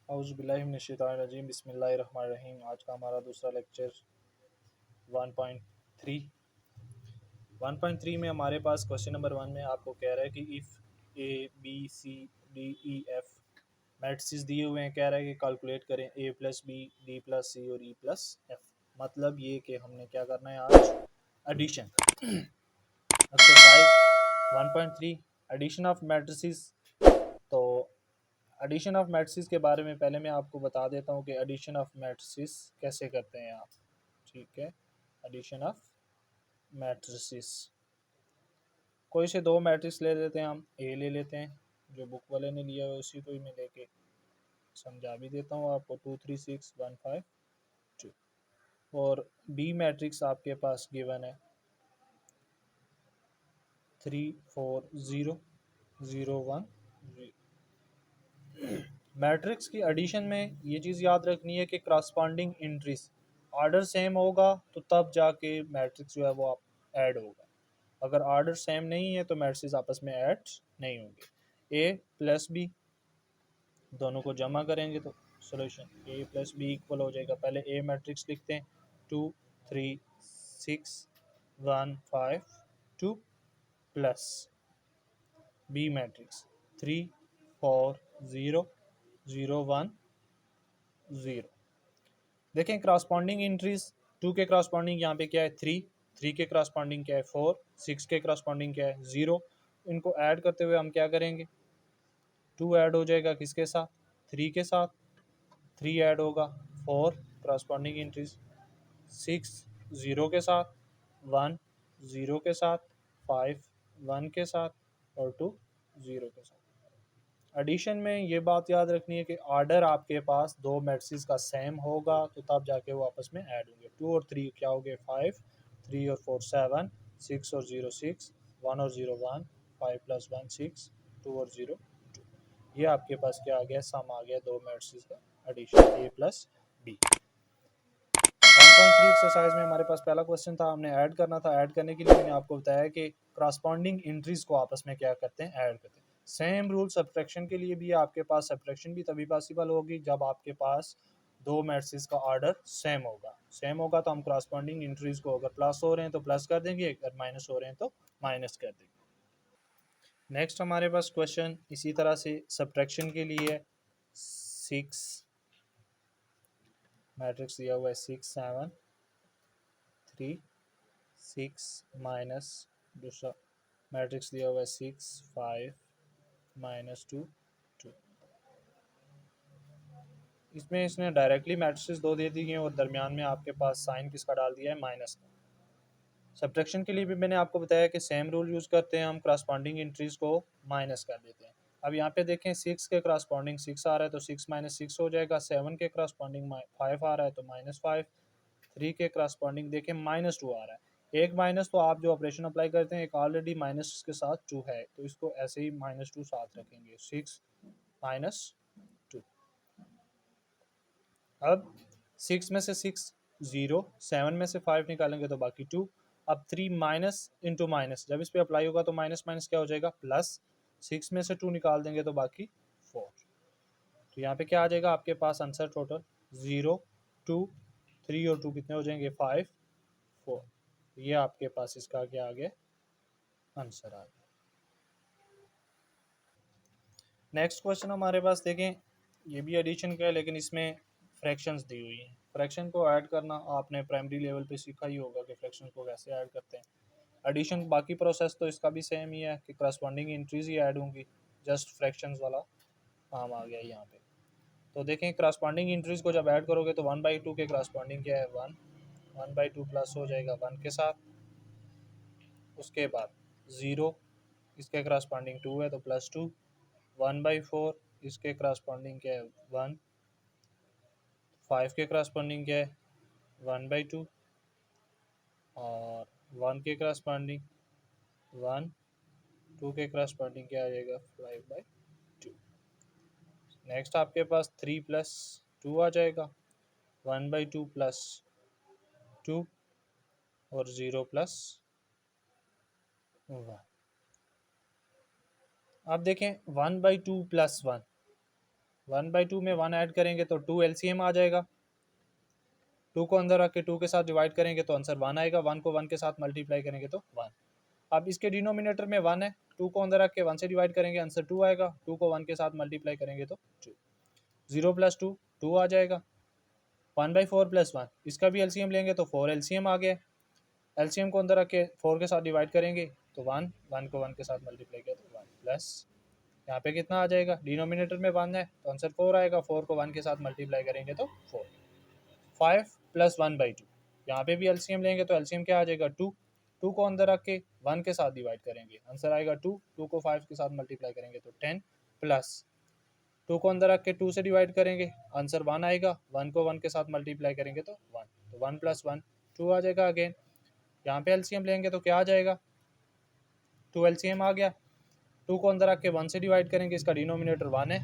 औज़ुबिल्लाहिमिनश्शैतानिर्रजीम बिस्मिल्लाहिर्रहमानिर्रहीम। आज का हमारा दूसरा लेक्चर 1.3 1.3 में हमारे पास क्वेश्चन नंबर 1 में आपको कह रहा है कि if A B C D E F matrices दिए हुए हैं, कह रहा है कि कैलकुलेट करें A plus B D plus C और ई प्लस एफ। मतलब ये कि हमने क्या करना है आज, addition. Exercise 1.3 addition of matrices. तो एडिशन ऑफ मैट्रिसेस के बारे में पहले मैं आपको बता देता हूँ कि एडिशन ऑफ मैट्रिसेस कैसे करते हैं आप। ठीक है, एडिशन ऑफ मैट्रिसेस, कोई से दो मैट्रिक्स ले लेते हैं, हम ए ले लेते हैं जो बुक वाले ने लिया है, उसी को ही मैं लेके समझा भी देता हूँ आपको। 2 3 6 1 5 2। और बी मैट्रिक्स आपके पास गिवन है 3 4 0 0 1 0। मैट्रिक्स की एडिशन में ये चीज़ याद रखनी है कि क्रॉसपॉन्डिंग इंट्रीज ऑर्डर सेम होगा तो तब जाके मैट्रिक्स जो है वो आप ऐड होगा। अगर ऑर्डर सेम नहीं है तो मैट्रिक्स आपस में ऐड नहीं होंगे। ए प्लस बी दोनों को जमा करेंगे तो सॉल्यूशन ए प्लस बी इक्वल हो जाएगा। पहले ए मैट्रिक्स लिखते हैं 2 3 6 1 5 2 प्लस बी मैट्रिक्स 3 4 0 0 1 0। देखें क्रॉसपॉन्डिंग इंट्रीज, 2 के क्रॉसपॉन्डिंग यहाँ पे क्या है 3, 3 के क्रॉसपॉन्डिंग क्या है 4, 6 के क्रॉसपॉन्डिंग क्या है 0। इनको ऐड करते हुए हम क्या करेंगे, 2 ऐड हो जाएगा किसके साथ, 3 के साथ, 3 ऐड होगा 4 क्रॉसपॉन्डिंग इंट्रीज, 6 0 के साथ, 1 0 के साथ, 5 1 के साथ और 2 0 के साथ। एडिशन में ये बात याद रखनी है कि ऑर्डर आपके पास दो मैट्रिक्स का सेम होगा तो तब जाके वो आपस में ऐड होंगे। 2 और 3 क्या हो गए 5, 3 और 4 7, 6 और 0 6, 1 और 0 1, 5 प्लस 1 6, 2 और 0 2। ये आपके पास क्या आ गया, सम आ गया दो मैट्रिक्स का एडिशन ए प्लस बी। 1.3 एक्सरसाइज में हमारे पास पहला क्वेश्चन था, हमने ऐड करना था। ऐड करने के लिए मैंने आपको बताया कि क्रॉसपॉन्डिंग इंट्रीज को आपस में क्या करते हैं, ऐड करते हैं। सेम रूल सब्ट्रैक्शन के लिए भी, आपके पास सब्ट्रैक्शन भी तभी पॉसिबल होगी जब आपके पास दो मैट्रिक्स का ऑर्डर सेम होगा। सेम होगा तो हम क्रॉसपॉन्डिंग इंट्रीज को, अगर प्लस हो रहे हैं तो प्लस कर देंगे, अगर माइनस हो रहे हैं तो माइनस कर देंगे। नेक्स्ट हमारे पास क्वेश्चन इसी तरह से सब्ट्रैक्शन के लिए 6 मैट्रिक्स दिया हुआ है 6 7 3 6 माइनस दूसरा मैट्रिक्स दिया हुआ है 6 5 माइनस 2 2। इसमें इसने डायरेक्टली मैट्रिसेस दो दे दी हैं और दरमियान में आपके पास साइन किसका डाल दिया है, माइनस का। सब्ट्रैक्शन के लिए भी मैंने आपको बताया कि सेम रूल यूज़ करते हैं, हम क्रॉसपॉन्डिंग इंट्रीज को माइनस कर देते हैं। अब यहाँ पे देखें 6 के क्रॉसपॉन्डिंग 6 आ रहा है तो 6 माइनस 6 हो जाएगा। 7 के क्रॉसपॉन्डिंग 5 आ रहा है तो माइनस 5। 3 के क्रॉसपॉन्डिंग देखें -2 आ रहा है। एक माइनस तो आप जो ऑपरेशन अप्लाई करते हैं, एक ऑलरेडी माइनस के साथ 2 है तो इसको ऐसे ही -2 साथ रखेंगे, 6 -2। अब 6 में से 6 0, 7 में से 5 निकालेंगे तो बाकी 2। अब 3 माइनस इंटू माइनस जब इस पे अप्लाई होगा तो माइनस माइनस क्या हो जाएगा, प्लस। 6 में से 2 निकाल देंगे तो बाकी 4। तो यहाँ पे क्या आ जाएगा आपके पास आंसर टोटल 0 2 3 और 2 कितने हो जाएंगे 5 4। ये आपके पास इसका क्या आ गया, आंसर आ गया। नेक्स्ट क्वेश्चन हमारे पास देखें, ये भी एडिशन का है लेकिन इसमें फ्रैक्शंस दी हुई हैं। फ्रैक्शन को ऐड करना आपने प्राइमरी लेवल पे सीखा ही होगा कि फ्रैक्शन को कैसे ऐड करते हैं। एडिशन बाकी प्रोसेस तो इसका भी सेम ही है कि करस्पॉन्डिंग इंट्रीज ही ऐड होंगी, जस्ट फ्रैक्शंस वाला काम आ गया यहाँ पे। तो देखें करस्पॉन्डिंग इंट्रीज को जब ऐड करोगे तो 1/2 के करस्पॉन्डिंग क्या है 1, 1/2 प्लस हो जाएगा 1 के साथ। उसके बाद 0 इसके करस्पॉन्डिंग 2 है तो +2। 1/4 इसके करस्पॉन्डिंग क्या है 1। 5 के करस्पॉन्डिंग क्या है 1/2 और 1 के करस्पॉन्डिंग 1। 2 के करस्पॉन्डिंग क्या आ जाएगा 5/2। नेक्स्ट आपके पास 3 + 2 आ जाएगा, 1/2 + 2 और 0 + 1। अब देखें 1/2 + 1, 1/2 में 1 ऐड करेंगे तो 2 एलसीएम आ जाएगा। 2 को अंदर रख के 2 के साथ डिवाइड करेंगे तो आंसर 1 आएगा। 1 को 1 के साथ मल्टीप्लाई करेंगे तो 1। अब इसके डिनोमिनेटर में 1 है, 2 को अंदर रख के 1 से डिवाइड करेंगे, आंसर 2 आएगा। 2 को 1 के साथ मल्टीप्लाई करेंगे तो 2। 0 प्लस 2 2 आ जाएगा। 1/4 प्लस 1, इसका भी एलसीएम लेंगे तो 4 एलसीएम आ गया। एलसीएम को अंदर रख के 4 के साथ डिवाइड करेंगे तो 1, 1 को 1 के साथ मल्टीप्लाई किया तो 1 प्लस यहाँ पे कितना आ जाएगा, डिनोमिनेटर में 1 है तो आंसर 4 आएगा। 4 को 1 के साथ मल्टीप्लाई करेंगे तो 4। 5 प्लस 1/2, यहाँ पे भी एलसीएम लेंगे तो एलसीएम क्या आ जाएगा 2। 2 को अंदर रख के 1 के साथ डिवाइड करेंगे, आंसर आएगा 2। 2 को 5 के साथ मल्टीप्लाई करेंगे तो 10 प्लस 2 को अंदर रख के 2 से डिवाइड करेंगे, आंसर 1 आएगा। 1 को 1 के साथ मल्टीप्लाई करेंगे तो 1, तो 1 प्लस 1 2 आ जाएगा अगेन। यहाँ पे एलसीएम लेंगे तो क्या आ जाएगा, 2 एलसीएम आ गया। 2 को अंदर रख के 1 से डिवाइड करेंगे, इसका डिनोमिनेटर 1 है,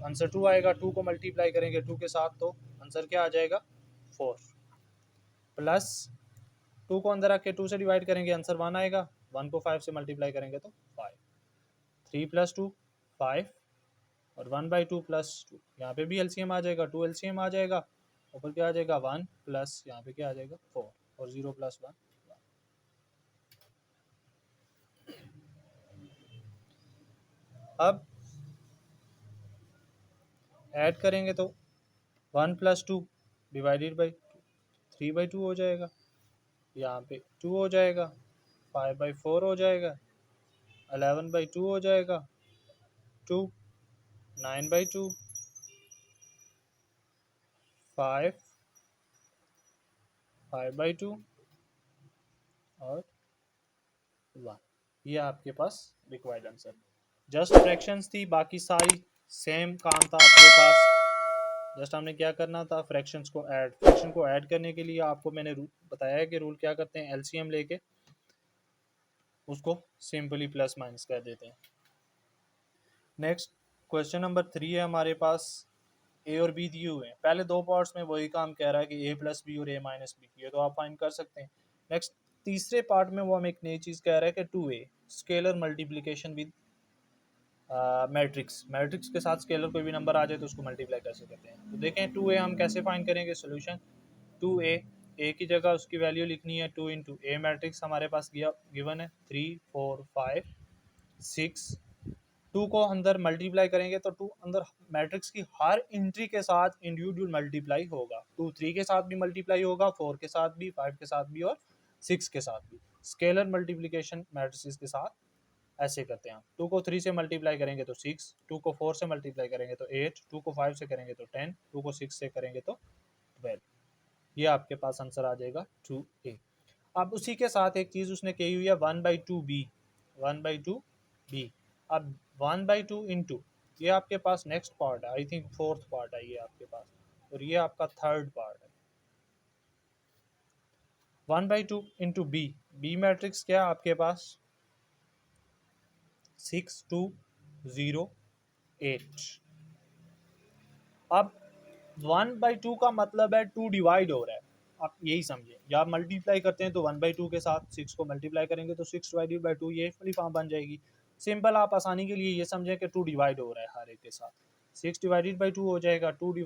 आंसर 2 आएगा। 2 को मल्टीप्लाई करेंगे 2 के साथ तो आंसर क्या आ जाएगा 4 प्लस 2 को अंदर रख के 2 से डिवाइड करेंगे, आंसर 1 आएगा। 1 को 5 से मल्टीप्लाई करेंगे तो 5। 3 प्लस 2 5 और 1/2 प्लस 2, यहाँ पे भी एलसीएम आ जाएगा, 2 एलसीएम आ जाएगा। ऊपर क्या आ जाएगा 1 प्लस यहाँ पे क्या आ जाएगा 4 और 0 प्लस 1। अब ऐड करेंगे तो 1 प्लस 2 डिवाइडेड बाई 3/2 हो जाएगा, यहाँ पे 2 हो जाएगा। 5/4 हो जाएगा, 11/2 हो जाएगा, 2 9/2, 5 5/2 और 1। ये आपके पास रिक्वायर्ड आंसर। जस्ट फ्रैक्शंस थी, बाकी सारी सेम काम था आपके पास। जस्ट हमने क्या करना था, फ्रैक्शंस को ऐड। फ्रैक्शन को ऐड करने के लिए आपको मैंने रूल बताया है कि रूल क्या करते हैं, एलसीएम लेके उसको सिंपली प्लस माइनस कर देते हैं। नेक्स्ट क्वेश्चन नंबर 3 है हमारे पास। ए और बी दिए हुए हैं, पहले दो पार्ट्स में वही काम कह रहा है कि ए प्लस बी और ए माइनस बी, ये तो आप फाइंड कर सकते हैं। नेक्स्ट तीसरे पार्ट में वो हमें एक नई चीज़ कह रहा है कि 2a scalar multiplication with matrix. Matrix के साथ स्केलर कोई भी नंबर आ जाए तो उसको मल्टीप्लाई कैसे करते हैं। तो देखें 2a हम कैसे फाइंड करेंगे सोल्यूशन। 2a, ए की जगह उसकी वैल्यू लिखनी है 2 इंटू ए मैट्रिक्स हमारे पास गिवन है 3 4 5 6। 2 को अंदर मल्टीप्लाई करेंगे तो 2 अंदर मैट्रिक्स की हर एंट्री के साथ इंडिविजुअल मल्टीप्लाई होगा। 2 3 के साथ भी मल्टीप्लाई होगा, 4 के साथ भी, 5 के साथ भी और 6 के साथ भी। स्केलर मल्टीप्लिकेशन मैट्रिसेस के साथ ऐसे करते हैं। 2 को 3 से मल्टीप्लाई करेंगे तो 6, 2 को 4 से मल्टीप्लाई करेंगे तो 8, 2 को 5 से करेंगे तो 10, 2 को 6 से करेंगे तो 12। ये आपके पास आंसर आ जाएगा 2a। अब उसी के साथ एक चीज़ उसने कही हुई है 1/2b, 1/2b। अब 1/2 इंटू, ये आपके पास नेक्स्ट पार्ट है, आई थिंक फोर्थ पार्ट है ये आपके पास, और ये आपका थर्ड पार्ट है। 1/2 इंटू बी, बी मैट्रिक्स क्या है आपके पास 6 2 0 8। अब 1/2 का मतलब है 2 डिवाइड हो रहा है, आप यही समझे। या मल्टीप्लाई करते हैं तो 1/2 के साथ 6 को मल्टीप्लाई करेंगे तो 6/2, ये वाली फॉर्म बन जाएगी। सिंपल, आप आसानी के लिए ये समझें कि 2 डिवाइड हो रहा है हर एक के साथ। 6/2 हो जाएगा, 2/2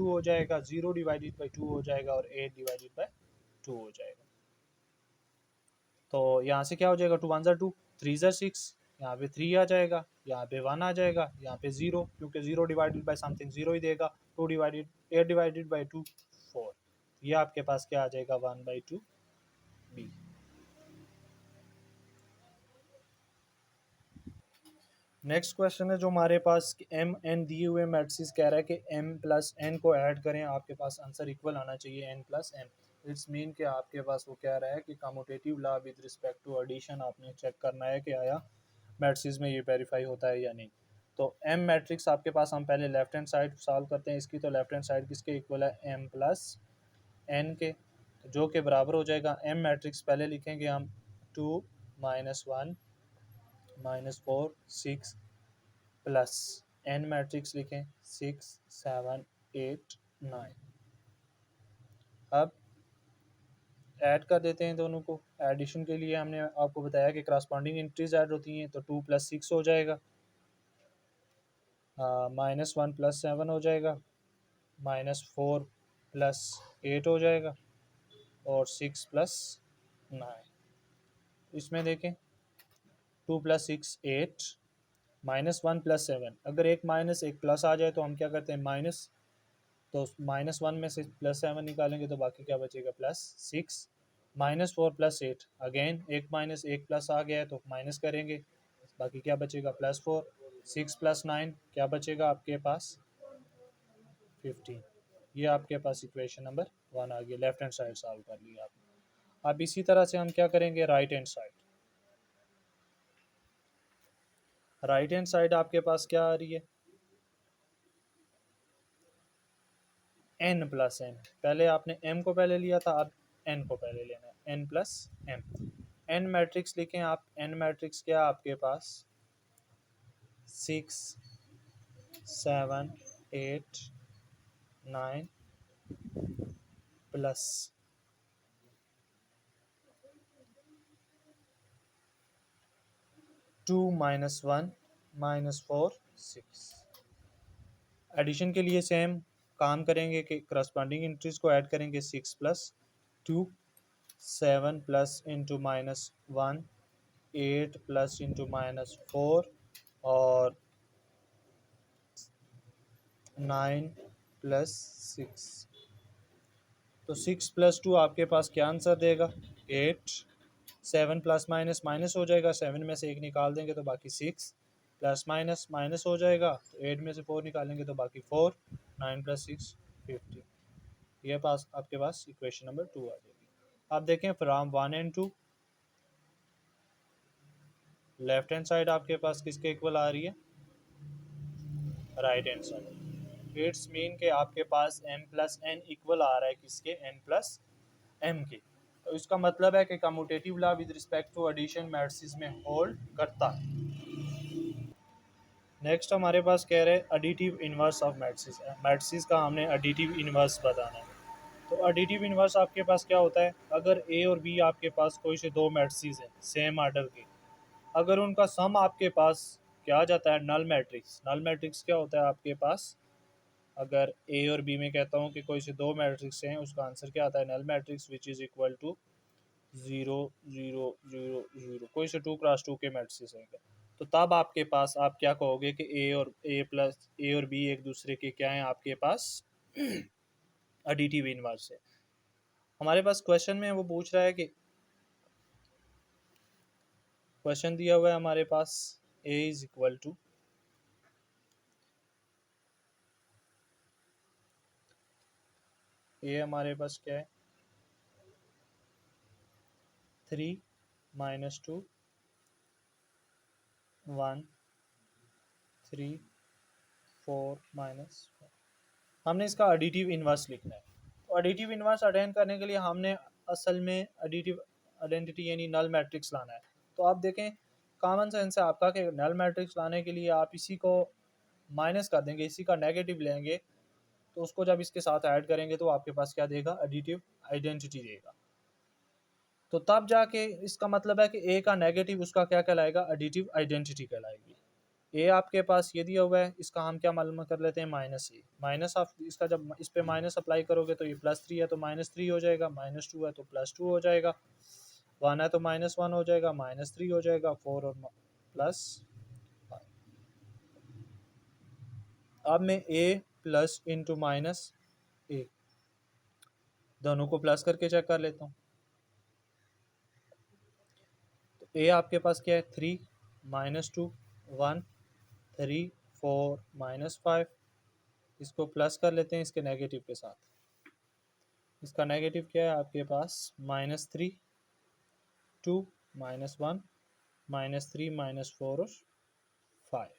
हो जाएगा, 0/2 हो जाएगा और 8/2 हो जाएगा। तो यहाँ से क्या हो जाएगा, 2 1 ज़ा 2, 3 ज़ा 6, यहाँ पे 3 आ जाएगा, यहाँ पे 1 आ जाएगा, यहाँ पे 0, क्योंकि 0 डिवाइडेड बाय समथिंग 0 ही देगा। 8/2 4। ये आपके पास क्या आ जाएगा 1/2 बी। नेक्स्ट क्वेश्चन है जो हमारे पास, एम एन दिए हुए मैट्रिक्स कह रहा है कि एम प्लस एन को ऐड करें, आपके पास आंसर इक्वल आना चाहिए N plus M. It's mean कि आपके पास वो कह रहा है कि commutative law with respect to addition आपने चेक करना है कि आया मैट्रिक्स में ये वेरीफाई होता है या नहीं। तो एम मैट्रिक्स आपके पास, हम पहले लेफ्ट हैंड साइड सॉल्व करते हैं इसकी। तो लेफ्ट हैंड साइड किसके इक्वल है, एम प्लस एन के, तो जो कि बराबर हो जाएगा, एम मैट्रिक्स पहले लिखेंगे हम 2 -1 -4 6 प्लस एन मैट्रिक्स लिखें 6 7 8 9। अब ऐड कर देते हैं दोनों को। एडिशन के लिए हमने आपको बताया कि क्रॉसपॉन्डिंग एंट्रीज ऐड होती हैं, तो 2 + 6 हो जाएगा। -1 + 7 हो जाएगा, -4 + 8 हो जाएगा, और 6 + 9। इसमें देखें 2 + 6 8, -1 + 7। अगर एक माइनस एक प्लस आ जाए तो हम क्या करते हैं माइनस, तो -1 में से +7 निकालेंगे तो बाकी क्या बचेगा +6। -4 + 8, अगेन एक माइनस एक प्लस आ गया है तो माइनस करेंगे, बाकी क्या बचेगा +4। 6 + 9 क्या बचेगा आपके पास 15। ये आपके पास इक्वेशन नंबर 1 आ गई, लेफ्ट हैंड साइड सॉल्व कर लिया आपने। अब इसी तरह से हम क्या करेंगे right hand side. Right hand side आपके पास क्या आ रही है n + m। पहले आपने m को पहले लिया था, अब n को पहले लेना है, n + m। n मैट्रिक्स लिखें आप, n मैट्रिक्स क्या आपके पास 6 7 8 9 प्लस 2 -1 -4 6। एडिशन के लिए सेम काम करेंगे कि करस्पॉन्डिंग इंट्रीज को ऐड करेंगे। 6 + 2 7 प्लस इंटू -1 8 प्लस इंटू -4 और 9 + 6। तो 6 + 2 आपके पास क्या आंसर देगा 8। 7 प्लस माइनस माइनस हो जाएगा, 7 में से एक निकाल देंगे तो बाकी 6, प्लस माइनस माइनस हो जाएगा, तो 8 में से 4 निकालेंगे तो बाकी 4। 9 + 6 15। ये पास आपके पास इक्वेशन नंबर 2 आ जाएगी। आप देखें from 1 and 2 left hand side आपके पास किसके इक्वल आ रही है right hand side. It's mean के आपके पास m + n इक्वल आ रहा है किसके n + m के। तो इसका मतलब है कि commutative law with respect to addition matrices में होल्ड करता है। नेक्स्ट हमारे पास कह रहे हैं additive inverse of matrices. Matrices का हमने एडिटिव इन्वर्स बताना है। तो एडिटिव इन्वर्स आपके पास क्या होता है, अगर ए और बी आपके पास कोई से दो मैट्रिसेस हैं सेम आर्डर के, अगर उनका सम आपके पास क्या आ जाता है नल मैट्रिक्स। नल मैट्रिक्स क्या होता है आपके पास, अगर ए और बी में कहता हूँ कि कोई से दो मैट्रिक्स हैं, उसका आंसर क्या आता है null matrix which is equal to 0 0 0 0। कोई से 2 × 2 के मैट्रिक्स हैं, तो तब आपके पास आप क्या कहोगे कि ए और बी एक दूसरे के क्या हैं आपके पास एडिटिव इनवर्स है। हमारे पास क्वेश्चन में वो पूछ रहा है कि क्वेश्चन दिया हुआ है हमारे पास ए इज इक्वल टू ए हमारे पास क्या है 3 -2 1 3 4 -4। हमने इसका एडिटिव इन्वर्स लिखना है। तो एडिटिव इन्वर्स अटेंड करने के लिए हमने असल में एडिटिव आइडेंटिटी यानी नल मैट्रिक्स लाना है। तो आप देखें कॉमन सेंस है आपका कि नल मैट्रिक्स लाने के लिए आप इसी को माइनस कर देंगे, इसी का नेगेटिव लेंगे, तो उसको जब इसके साथ ऐड करेंगे तो आपके पास क्या देगा एडिटिव आइडेंटिटी देगा। तो तब जाके इसका मतलब है कि ए का नेगेटिव उसका क्या कहलाएगा एडिटिव आइडेंटिटी कहलाएगी। ए आपके पास ये दिया हुआ है, इसका हम क्या मालूम कर लेते हैं -ए। माइनस ऑफ इसका जब इस पे माइनस अप्लाई करोगे तो ये +3 है तो -3 हो जाएगा, -2 है तो +2 हो जाएगा, 1 है तो -1 हो जाएगा, -3 हो जाएगा, 4 और प्लस। अब मैं ए प्लस इंटू माइनस ए दोनों को प्लस करके चेक कर लेता हूँ। तो ए आपके पास क्या है 3 -2 1 3 4 -5। इसको प्लस कर लेते हैं इसके नेगेटिव के साथ। इसका नेगेटिव क्या है आपके पास -3 2 -1 -3 -4 और 5।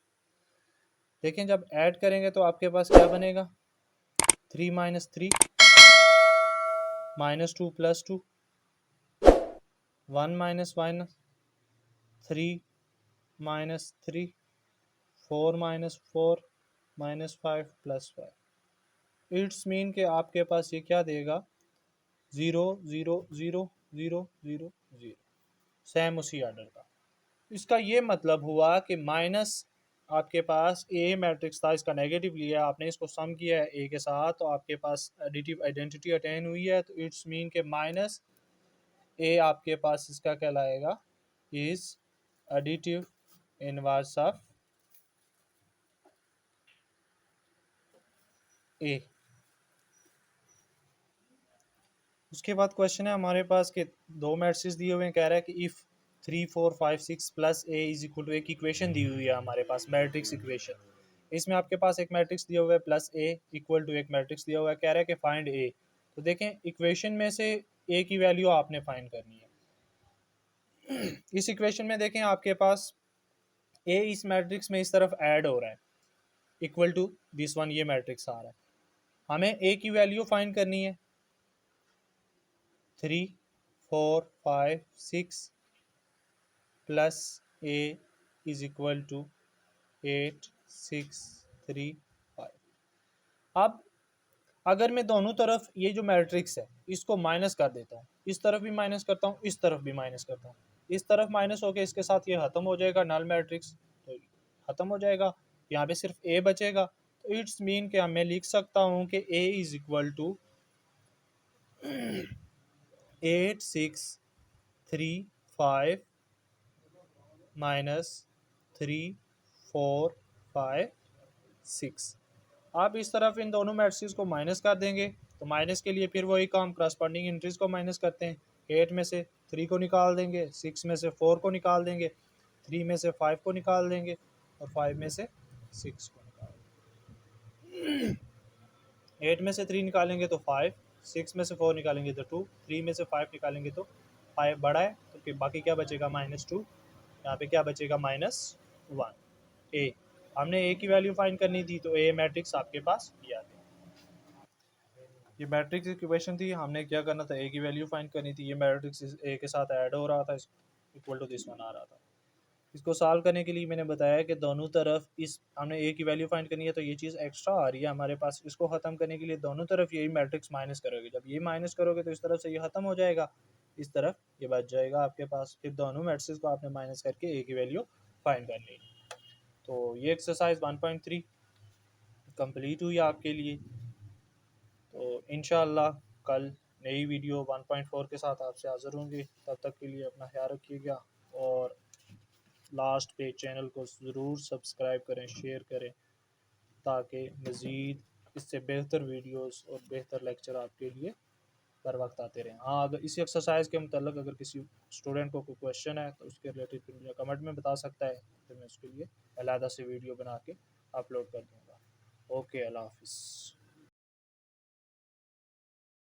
देखें जब ऐड करेंगे तो आपके पास क्या बनेगा 3 -3 -2 + 2 1 -1 3 -3 4 -4 -5 +5। इट्स मीन के आपके पास ये क्या देगा 0 0 0 0 0 0, सेम उसी आर्डर का। इसका ये मतलब हुआ कि माइनस आपके पास ए मैट्रिक्स था, इसका नेगेटिव लिया, आपने इसको सम किया है ए के साथ, तो आपके पास एडिटिव आइडेंटिटी अटेन हुई है, तो इट्स मीन के माइनस ए आपके पास इसका कहलाएगा इज एडिटिव इनवर्स ऑफ ए। उसके बाद क्वेश्चन है हमारे पास कि दो मैट्रिक्स दिए हुए हैं, कह रहा है कि if 3 4 5 6 plus A is equal to, एक इक्वेशन दी हुई है हमारे पास मैट्रिक्स इक्वेशन। इसमें आपके पास एक मैट्रिक्स दिया हुआ है प्लस ए इक्वल टू एक मैट्रिक्स दिया हुआ है, कह रहा है कि फाइंड ए। तो देखें इक्वेशन में से ए की वैल्यू आपने फाइंड करनी है। इस इक्वेशन में देखें आपके पास ए इस मैट्रिक्स में इस तरफ ऐड हो रहा है इक्वल टू दिस वन, ये मैट्रिक्स आ रहा है। हमें ए की वैल्यू फाइंड करनी है 3 4 5 6 plus A is equal to 8 6 3 5। अब अगर मैं दोनों तरफ ये जो मैट्रिक्स है इसको माइनस कर देता हूँ, इस तरफ भी माइनस करता हूँ, इस तरफ भी माइनस करता हूँ, इस तरफ माइनस होके इसके साथ ये ख़त्म हो जाएगा, नल मैट्रिक्स तो ख़त्म हो जाएगा, यहाँ पे सिर्फ ए बचेगा। तो इट्स मीन कि मैं लिख सकता हूँ कि ए इज इक्वल टू 8 6 3 5 माइनस 3 4 5 6। आप इस तरफ इन दोनों मैट्रिक्स को माइनस कर देंगे, तो माइनस के लिए फिर वही काम, करस्पॉन्डिंग इंट्रीज को माइनस करते हैं। 8 में से 3 को निकाल देंगे, 6 में से 4 को निकाल देंगे, 3 में से 5 को निकाल देंगे, और 5 में से 6 को निकाल देंगे। 8 में से 3 निकालेंगे तो 5, 6 में से 4 निकालेंगे तो 2, 3 में से 5 निकालेंगे तो 5 बड़ा है, तो फिर बाकी क्या बचेगा -2, यहाँ पे क्या बचेगा -1। ए, हमने ए की वैल्यू फाइंड करनी थी, तो ए मैट्रिक्स आपके पास ये आ गया। ये मैट्रिक्स इक्वेशन थी, हमने क्या करना था, ए की वैल्यू फाइंड करनी थी, ये मैट्रिक्स ए के साथ ऐड हो रहा था, इक्वल टू दिस वन आ रहा था। इसको सॉल्व करने के लिए मैंने बताया कि दोनों तरफ इस हमने ए की वैल्यू फाइंड करनी है, तो ये चीज़ एक्स्ट्रा आ रही है हमारे पास, इसको ख़त्म करने के लिए दोनों तरफ यही मैट्रिक्स माइनस करोगे, जब ये माइनस करोगे तो इस तरफ से ये ख़त्म हो जाएगा, इस तरफ ये बच जाएगा आपके पास, फिर दोनों मैट्रिक्स को आपने माइनस करके ए की वैल्यू फाइंड करनी है। तो ये एक्सरसाइज 1.3 कंप्लीट हुई आपके लिए। तो इंशाल्लाह कल नई वीडियो 1.4 के साथ आपसे हाज़िर होंगे, तब तक के लिए अपना ख्याल रखिएगा, और लास्ट पे चैनल को ज़रूर सब्सक्राइब करें, शेयर करें, ताकि मज़ीद इससे बेहतर वीडियोस और बेहतर लेक्चर आपके लिए बर वक्त आते रहें। हाँ, अगर इसी एक्सरसाइज के मतलब अगर किसी स्टूडेंट को कोई क्वेश्चन है तो उसके रिलेटेड फिर मुझे कमेंट में बता सकता है, फिर मैं उसके लिए अलहदा से वीडियो बना के अपलोड कर दूँगा। ओके, अल्लाह हाफिज़।